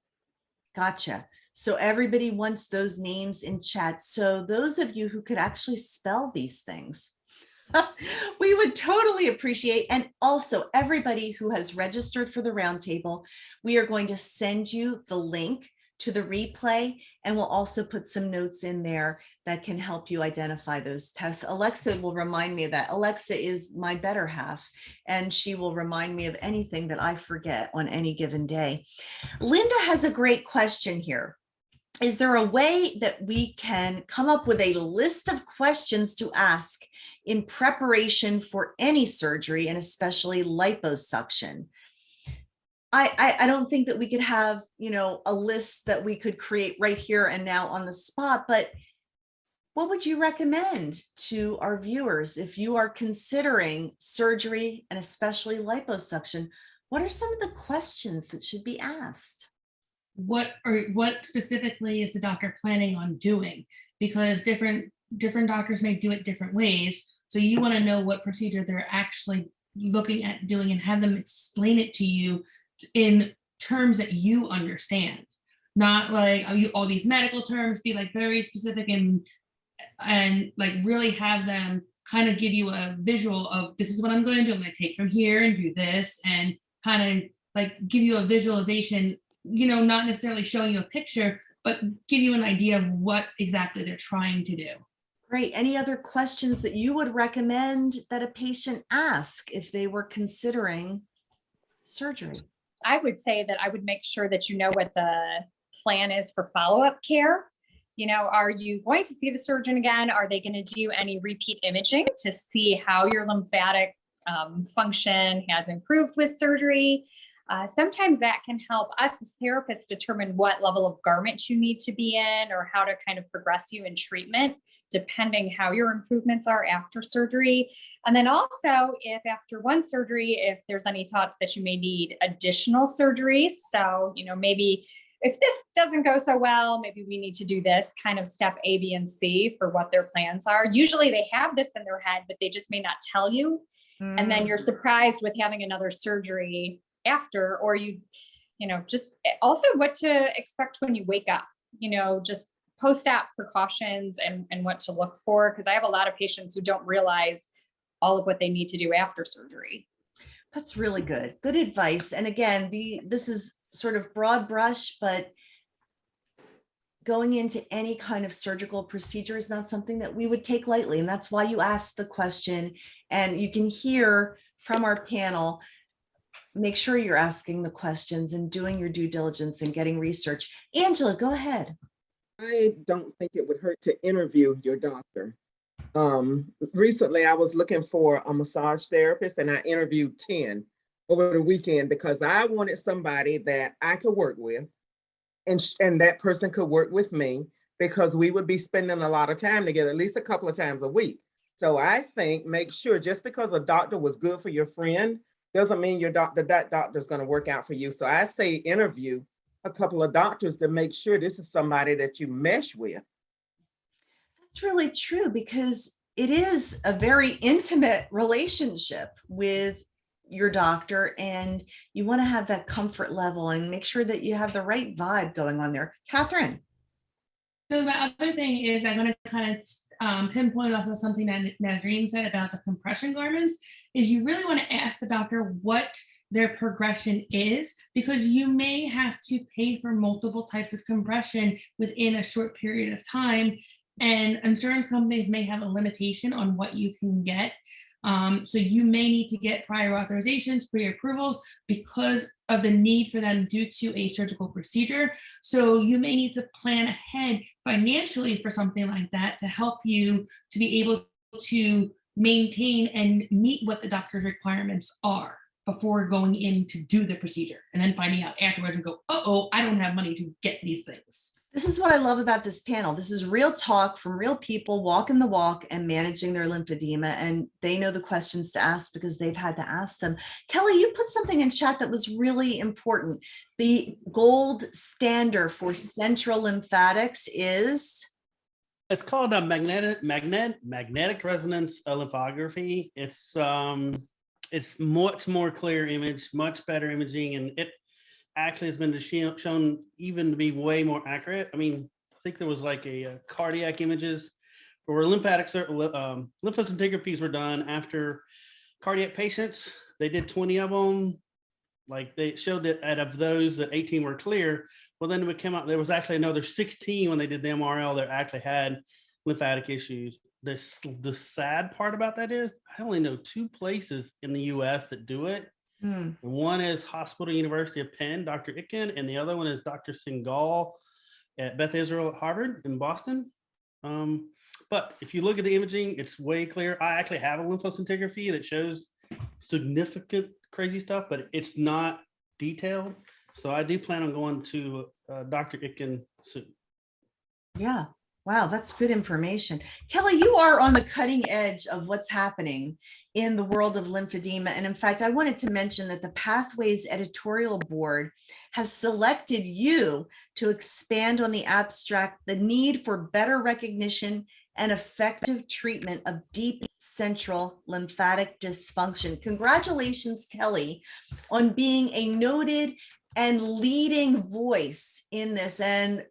Gotcha. So everybody wants those names in chat. So those of you who could actually spell these things, we would totally appreciate. And also everybody who has registered for the roundtable, we are going to send you the link to the replay, and we'll also put some notes in there that can help you identify those tests. Alexa will remind me of that. Alexa is my better half, and she will remind me of anything that I forget on any given day. Linda has a great question here. Is there a way that we can come up with a list of questions to ask in preparation for any surgery, and especially liposuction? I don't think that we could have, a list that we could create right here and now on the spot, but what would you recommend to our viewers if you are considering surgery and especially liposuction? What are some of the questions that should be asked? What specifically is the doctor planning on doing? Because different doctors may do it different ways. So you want to know what procedure they're actually looking at doing and have them explain it to you in terms that you understand, not like all these medical terms, be like very specific and like really have them kind of give you a visual of, this is what I'm going to do. I'm going to take from here and do this, and kind of like give you a visualization, not necessarily showing you a picture, but give you an idea of what exactly they're trying to do. Great. Any other questions that you would recommend that a patient ask if they were considering surgery? I would say that I would make sure that you know what the plan is for follow-up care. Are you going to see the surgeon again? Are they going to do any repeat imaging to see how your lymphatic function has improved with surgery? Sometimes that can help us as therapists determine what level of garment you need to be in, or how to kind of progress you in treatment, depending how your improvements are after surgery. And then also, if after one surgery, if there's any thoughts that you may need additional surgeries. So, maybe if this doesn't go so well, maybe we need to do this kind of step A, B, and C for what their plans are. Usually they have this in their head, but they just may not tell you. And then you're surprised with having another surgery after, or just also what to expect when you wake up, just post-op precautions and what to look for. Because I have a lot of patients who don't realize all of what they need to do after surgery. That's really good. Good advice. And again, this is sort of broad brush, but going into any kind of surgical procedure is not something that we would take lightly. And that's why you asked the question, and you can hear from our panel, make sure you're asking the questions and doing your due diligence and getting research. Angela, go ahead. I don't think it would hurt to interview your doctor. Recently, I was looking for a massage therapist, and I interviewed 10 over the weekend because I wanted somebody that I could work with, and that person could work with me, because we would be spending a lot of time together, at least a couple of times a week. So I think make sure, just because a doctor was good for your friend doesn't mean that doctor's going to work out for you. So I say interview a couple of doctors to make sure this is somebody that you mesh with. That's really true, because it is a very intimate relationship with your doctor, and you want to have that comfort level and make sure that you have the right vibe going on there. Catherine. So my other thing is, I'm going to kind of pinpoint off of something that Nazreen said about the compression garments, is you really want to ask the doctor what their progression is, because you may have to pay for multiple types of compression within a short period of time, and insurance companies may have a limitation on what you can get. So you may need to get prior authorizations, pre-approvals, because of the need for them due to a surgical procedure. So you may need to plan ahead financially for something like that to help you to be able to maintain and meet what the doctor's requirements are. before going in to do the procedure, and then finding out afterwards and go, uh-oh, I don't have money to get these things. This is what I love about this panel. This is real talk from real people walking the walk and managing their lymphedema, and they know the questions to ask because they've had to ask them. Kelly, you put something in chat that was really important. The gold standard for central lymphatics is? It's called a magnetic resonance lymphography. It's much more clear image, much better imaging, and it actually has been shown even to be way more accurate. I mean, I think there was like a cardiac images where lymphatic lymphoscintigraphies were done after cardiac patients. They did 20 of them. Like they showed that out of those that 18 were clear. Well, then it would come out, there was actually another 16 when they did the MRL that actually had lymphatic issues. The sad part about that is I only know 2 places in the US that do it. One is Hospital University of Penn, Dr. Icken, and the other one is Dr. Singhal at Beth Israel at Harvard in Boston. But if you look at the imaging, it's way clear. I actually have a lymphoscintigraphy that shows significant crazy stuff, but it's not detailed. So I do plan on going to Dr. Icken soon. Yeah. Wow, that's good information. Kelly, you are on the cutting edge of what's happening in the world of lymphedema. And in fact, I wanted to mention that the Pathways editorial board has selected you to expand on the abstract, the need for better recognition and effective treatment of deep central lymphatic dysfunction. Congratulations, Kelly, on being a noted and leading voice in this. And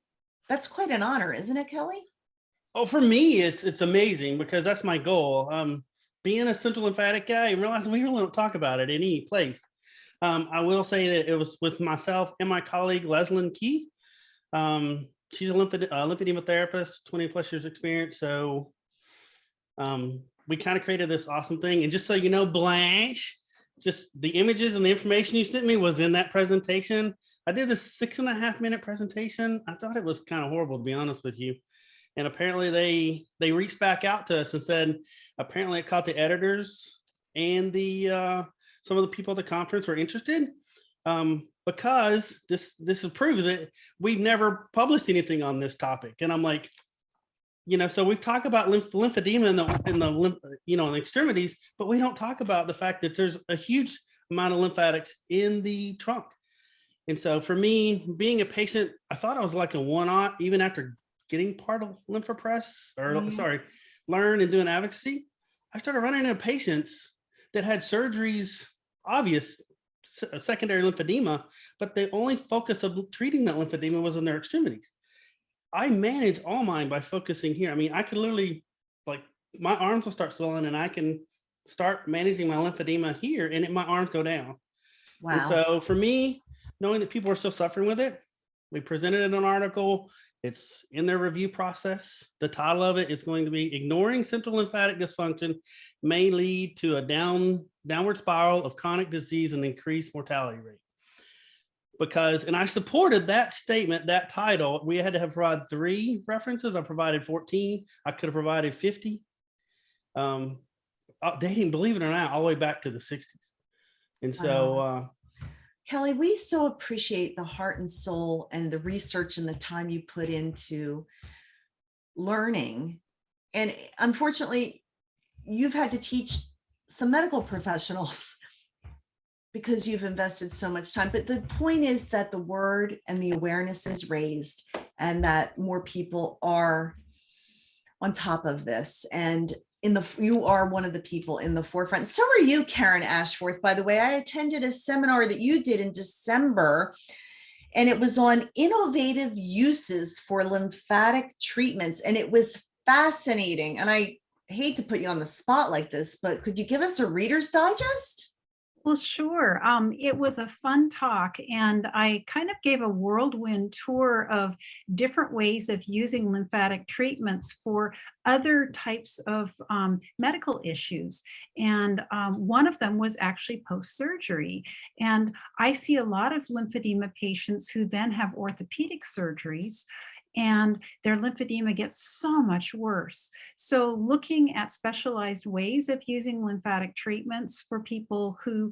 that's quite an honor, isn't it, Kelly? Oh, for me, it's amazing because that's my goal. Being a central lymphatic guy and realizing we really don't talk about it in any place. I will say that it was with myself and my colleague, Leslyn Keith. She's a lymphedema therapist, 20 plus years experience. So we kind of created this awesome thing. And just so you know, Blanche, just the images and the information you sent me was in that presentation. I did this 6.5 minute presentation. I thought it was kind of horrible, to be honest with you. And apparently they reached back out to us and said, apparently it caught the editors and the some of the people at the conference were interested because this proves that we've never published anything on this topic. And I'm like, you know, so we've talked about lymphedema in the extremities, but we don't talk about the fact that there's a huge amount of lymphatics in the trunk. And so for me, being a patient, I thought I was like a one-off, even after getting part of LymphoPress, or learn and doing advocacy. I started running into patients that had surgeries, obvious secondary lymphedema, but the only focus of treating that lymphedema was in their extremities. I manage all mine by focusing here. I mean, I could literally, like, my arms will start swelling and I can start managing my lymphedema here and my arms go down. Wow. And so for me, knowing that people are still suffering with it, we presented it in an article. It's in their review process. The title of it is going to be Ignoring Central Lymphatic Dysfunction May Lead to a Downward Spiral of Chronic Disease and Increased Mortality Rate. Because, and I supported that statement, that title. We had to have provided 3 references. I provided 14. I could have provided 50. Dating, believe it or not, all the way back to the 60s. And so, Kelly, we so appreciate the heart and soul and the research and the time you put into learning. And unfortunately, you've had to teach some medical professionals because you've invested so much time. But the point is that the word and the awareness is raised and that more people are on top of this. And you are one of the people in the forefront. So are you, Karen Ashforth, by the way. I attended a seminar that you did in December, and it was on innovative uses for lymphatic treatments. And it was fascinating. And I hate to put you on the spot like this, but could you give us a Reader's Digest? Well, sure. It was a fun talk, and I kind of gave a whirlwind tour of different ways of using lymphatic treatments for other types of medical issues. And one of them was actually post-surgery. And I see a lot of lymphedema patients who then have orthopedic surgeries. and their lymphedema gets so much worse. So looking at specialized ways of using lymphatic treatments for people who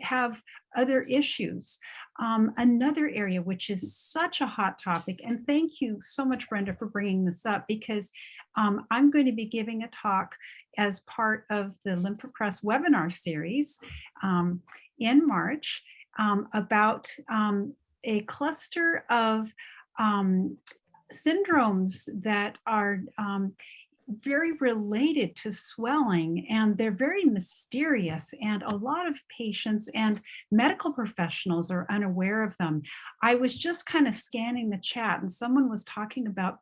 have other issues. Another area which is such a hot topic, and thank you so much, Brenda, for bringing this up, because I'm going to be giving a talk as part of the LymphaPress webinar series in March about a cluster of syndromes that are very related to swelling, and they're very mysterious, and a lot of patients and medical professionals are unaware of them. I was just kind of scanning the chat, and someone was talking about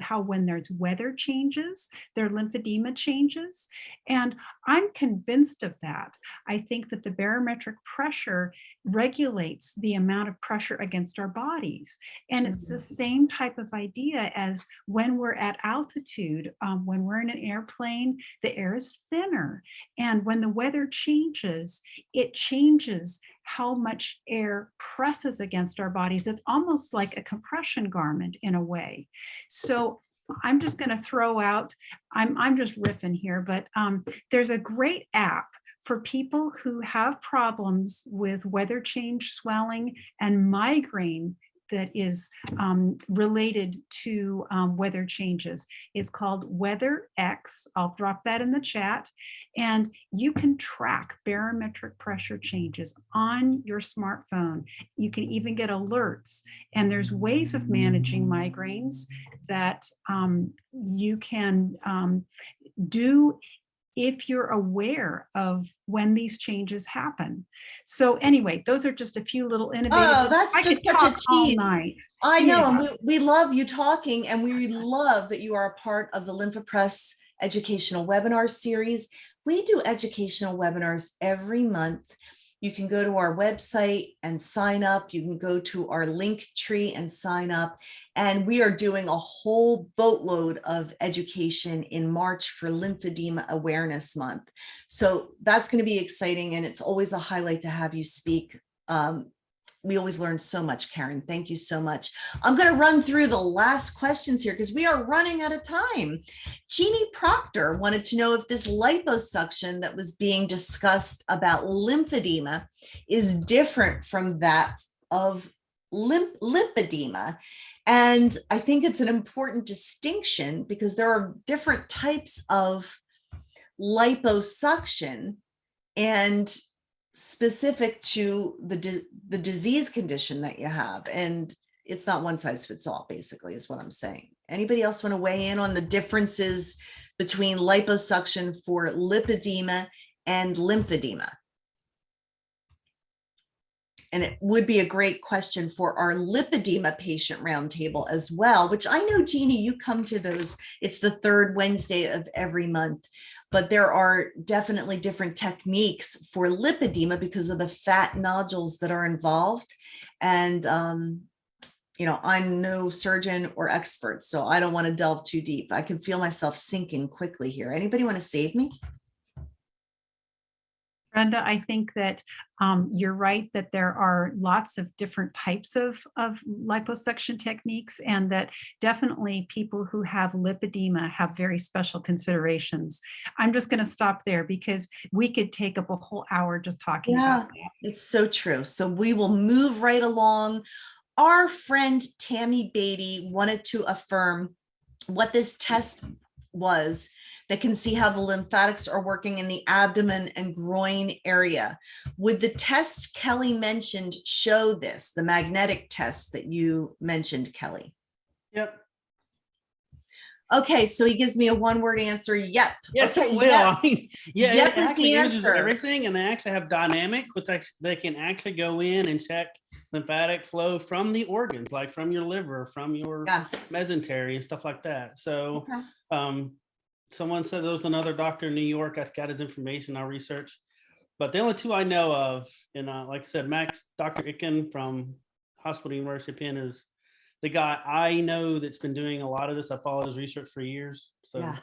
how when there's weather changes, their lymphedema changes, and I'm convinced of that. I think that the barometric pressure regulates the amount of pressure against our bodies, and it's the same type of idea as when we're at altitude. When we're in an airplane, the air is thinner, and when the weather changes, it changes how much air presses against our bodies. It's almost like a compression garment in a way. So I'm just going to throw out, I'm just riffing here, but there's a great app for people who have problems with weather change, swelling, and migraine that is related to weather changes. It's called WeatherX. I'll drop that in the chat. And you can track barometric pressure changes on your smartphone. You can even get alerts. And there's ways of managing migraines that you can do if you're aware of when these changes happen. So anyway, those are just a few little innovative. Oh, that's just such a tease. I know, Yeah. and we love you talking, and we love that you are a part of the LymphaPress educational webinar series. We do educational webinars every month. You can go to our website and sign up. You can go to our link tree and sign up. And we are doing a whole boatload of education in March for Lymphedema Awareness Month. So that's going to be exciting. And it's always a highlight to have you speak. We always learn so much, Karen. Thank you so much. I'm going to run through the last questions here because we are running out of time. Jeannie Proctor wanted to know if this liposuction that was being discussed about lymphedema is different from that of lymphedema. And I think it's an important distinction because there are different types of liposuction, and specific to the disease condition that you have. And it's not one size fits all, basically, is what I'm saying. Anybody else want to weigh in on the differences between liposuction for lipedema and lymphedema? And it would be a great question for our Lymphedema Patient Roundtable as well, which I know, Jeannie, you come to those. It's the third Wednesday of every month. But there are definitely different techniques for lipedema because of the fat nodules that are involved. And, you know, I'm no surgeon or expert, so I don't want to delve too deep. I can feel myself sinking quickly here. Anybody want to save me? Brenda, I think that you're right that there are lots of different types of liposuction techniques, and that definitely people who have lipedema have very special considerations. I'm just going to stop there because we could take up a whole hour just talking about that. It's so true. So we will move right along. Our friend Tammy Beatty wanted to affirm what this test was that can see how the lymphatics are working in the abdomen and groin area. Would the test Kelly mentioned show this, the magnetic test that you mentioned, Kelly? Yep. Okay, so he gives me a one-word answer. Yep. Yes, okay, it will. Yep. I mean, yeah, Yep it is actually the images answer. everything, and they actually have dynamic, which they can actually go in and check lymphatic flow from the organs, like from your liver, from your mesentery and stuff like that. So someone said there was another doctor in New York. I've got his information, I'll research. But the only two I know of, and like I said, Dr. Icken from Hospital University of Penn is the guy I know that's been doing a lot of this. I followed his research for years. So yeah.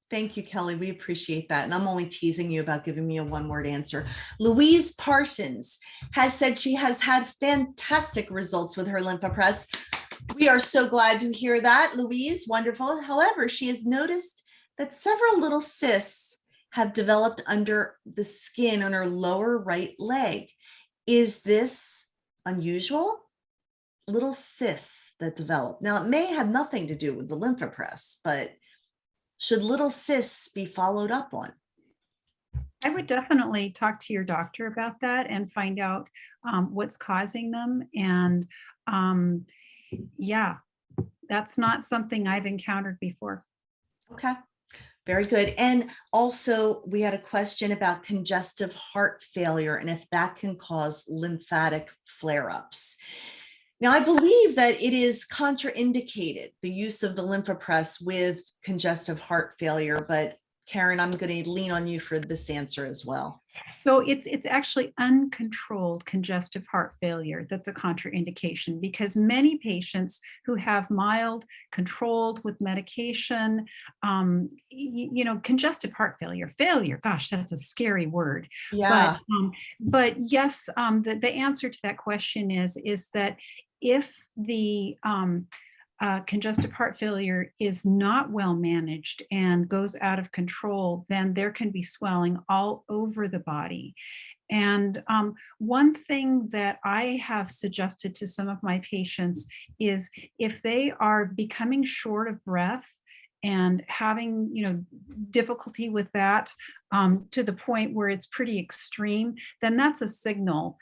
Thank you, Kelly. We appreciate that. And I'm only teasing you about giving me a one-word answer. Louise Parsons has said she has had fantastic results with her LymphaPress. We are so glad to hear that, Louise. Wonderful. However, she has noticed that several little cysts have developed under the skin on her lower right leg. Is this unusual? Little cysts that develop. Now, it may have nothing to do with the lymphopress, but should little cysts be followed up on? I would definitely talk to your doctor about that and find out what's causing them. And yeah, that's not something I've encountered before. Okay, very good. And also, we had a question about congestive heart failure and if that can cause lymphatic flare-ups. Now, I believe that it is contraindicated, the use of the lymphopress with congestive heart failure, but Karen, I'm going to lean on you for this answer as well. So it's actually uncontrolled congestive heart failure that's a contraindication, because many patients who have mild, controlled with medication, congestive heart failure, gosh, that's a scary word. Yeah. But yes, the answer to that question is that if the congestive heart failure is not well managed and goes out of control, then there can be swelling all over the body. And one thing that I have suggested to some of my patients is if they are becoming short of breath and having difficulty with that to the point where it's pretty extreme, then that's a signal,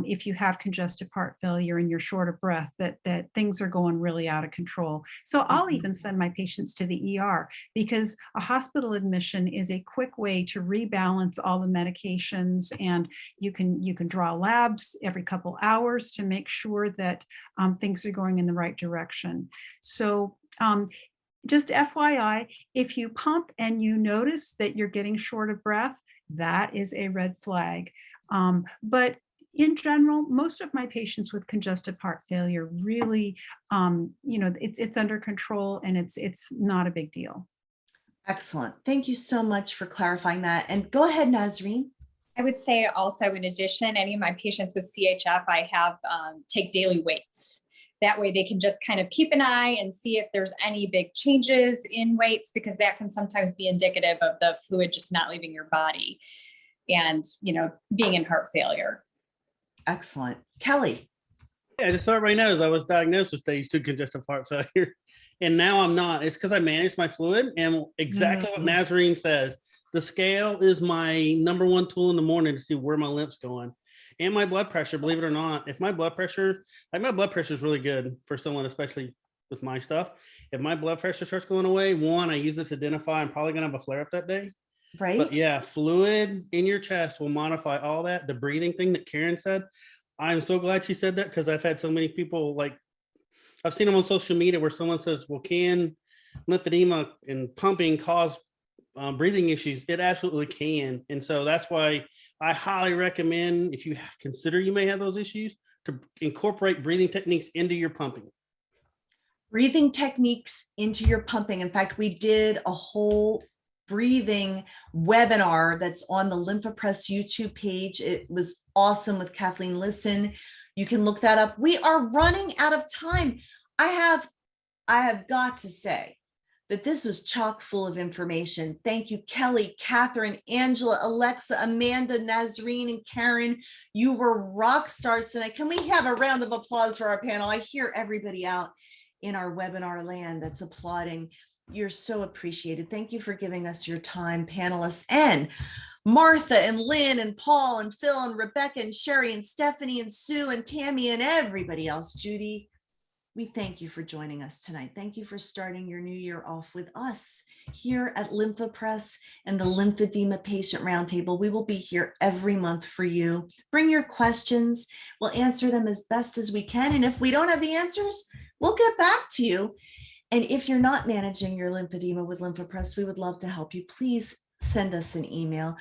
if you have congestive heart failure and you're short of breath, that things are going really out of control. So I'll even send my patients to the ER, because a hospital admission is a quick way to rebalance all the medications, and you can draw labs every couple hours to make sure that things are going in the right direction. So just FYI, if you pump and you notice that you're getting short of breath, that is a red flag. But in general, most of my patients with congestive heart failure really, it's under control and it's not a big deal. Excellent. Thank you so much for clarifying that. And go ahead, Nazreen. I would say also, in addition, any of my patients with CHF, I have take daily weights. That way they can just kind of keep an eye and see if there's any big changes in weights, because that can sometimes be indicative of the fluid just not leaving your body and, being in heart failure. Excellent. Kelly. Yeah, just so everybody knows, I was diagnosed with stage 2 congestive heart failure, and now I'm not. It's because I managed my fluid, and exactly what Nazreen says. The scale is my number one tool in the morning to see where my lymph's going, and my blood pressure. Believe it or not, if my blood pressure is really good for someone, especially with my stuff. If my blood pressure starts going away, I use it to identify I'm probably gonna have a flare up that day. Right. But yeah, fluid in your chest will modify all that. The breathing thing that Karen said, I'm so glad she said that, because I've had so many people, I've seen them on social media where someone says, well, can lymphedema and pumping cause breathing issues? It absolutely can. And so that's why I highly recommend, if you consider you may have those issues, to incorporate breathing techniques into your pumping. Breathing techniques into your pumping. In fact, we did a whole breathing webinar that's on the LymphaPress YouTube page. It was awesome with Kathleen Listen. You can look that up. We are running out of time. I have got to say that this was chock full of information. Thank you, Kelly, Catherine, Angela, Alexa, Amanda, Nazreen, and Karen. You were rock stars tonight. Can we have a round of applause for our panel? I hear everybody out in our webinar land that's applauding. You're so appreciated. Thank you for giving us your time, panelists, and Martha and Lynn and Paul and Phil and Rebecca and Sherry and Stephanie and Sue and Tammy and everybody else. Judy, we thank you for joining us tonight. Thank you for starting your new year off with us here at LymphaPress and the Lymphedema Patient Roundtable. We will be here every month for you. Bring your questions. We'll answer them as best as we can. And if we don't have the answers, we'll get back to you. And if you're not managing your lymphedema with LymphaPress, we would love to help you. Please send us an email,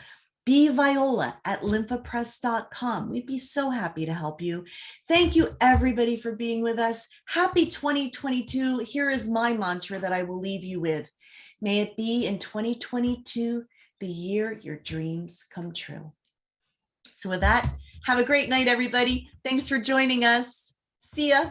bviola@lymphapress.com. We'd be so happy to help you. Thank you, everybody, for being with us. Happy 2022. Here is my mantra that I will leave you with. May it be in 2022, the year your dreams come true. So with that, have a great night, everybody. Thanks for joining us. See ya.